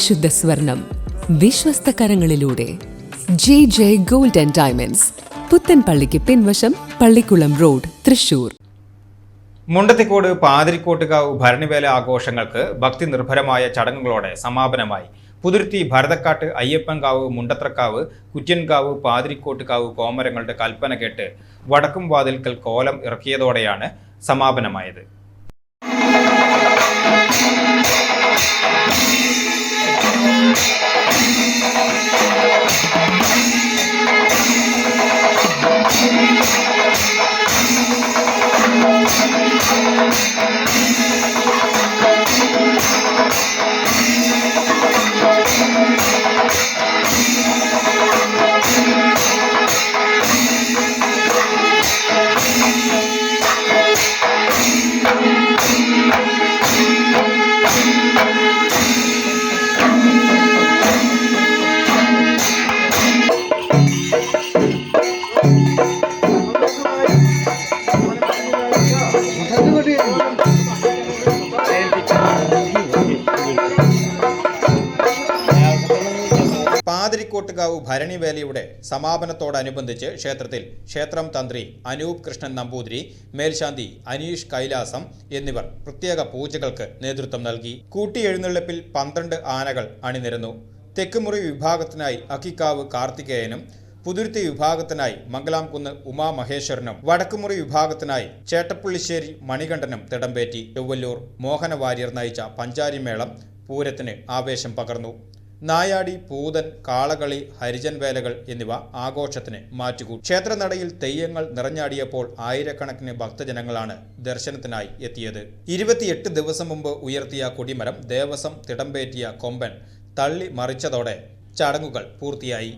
പരിശുദ്ധ സ്വർണം വിശ്വസ്ത കരങ്ങളിലൂടെ ജെ ഗോൾഡ് ആൻഡ് ഡയമണ്ട്സ്, പുത്തൻപള്ളിക്ക് പിൻവശം, പള്ളിക്കുളം റോഡ്, തൃശൂർ. മുണ്ടത്തിക്കോട് പാതിരിക്കോട്ടുകാവ് ഭരണിവേല ആഘോഷങ്ങൾക്ക് ഭക്തി നിർഭരമായ ചടങ്ങുകളോടെ സമാപനമായി. പുതുരുത്തി, ഭരതക്കാട്ട്, അയ്യപ്പൻകാവ്, മുണ്ടത്രക്കാവ്, കുറ്റ്യൻകാവ്, പാതിരിക്കോട്ടുകാവ് കോമരങ്ങളുടെ കൽപ്പന കേട്ട് വടക്കും വാതിൽക്കൽ കോലം ഇറക്കിയതോടെയാണ് സമാപനമായത്. പാതിരിക്കോട്ടുകാവ് ഭരണിവേലയുടെ സമാപനത്തോടനുബന്ധിച്ച് ക്ഷേത്രം തന്ത്രി അനൂപ് കൃഷ്ണൻ നമ്പൂതിരി, മേൽശാന്തി അനീഷ് കൈലാസം എന്നിവർ പ്രത്യേക പൂജകൾക്ക് നേതൃത്വം നൽകി. കൂട്ടിയെഴുന്നള്ളിപ്പിൽ 12 ആനകൾ അണിനിരന്നു. തെക്കുമുറി വിഭാഗത്തിനായി അക്കിക്കാവ് കാർത്തികേയനും, പുതുരുത്തി വിഭാഗത്തിനായി മംഗലാംകുന്ന് ഉമാമഹേശ്വരനും, വടക്കുമുറി വിഭാഗത്തിനായി ചേട്ടപ്പുള്ളിശ്ശേരി മണികണ്ഠനും തിടമ്പേറ്റി. ചൊവ്വല്ലൂർ മോഹന വാര്യർ നയിച്ച പഞ്ചാരിമേളം പൂരത്തിന് ആവേശം പകർന്നു. നായാടി, പൂതൻ, കാളകളി, ഹരിജൻ വേലകൾ എന്നിവ ആഘോഷത്തിന് മാറ്റുകൂട്ടി. ക്ഷേത്രനടയിൽ തെയ്യങ്ങൾ നിറഞ്ഞാടിയപ്പോൾ ആയിരക്കണക്കിന് ഭക്തജനങ്ങളാണ് ദർശനത്തിനായി എത്തിയത്. 28 ദിവസം മുമ്പ് ഉയർത്തിയ കൊടിമരം ദേവസ്വം തിടമ്പേറ്റിയ കൊമ്പൻ തള്ളി മറിച്ചതോടെ ചടങ്ങുകൾ പൂർത്തിയായി.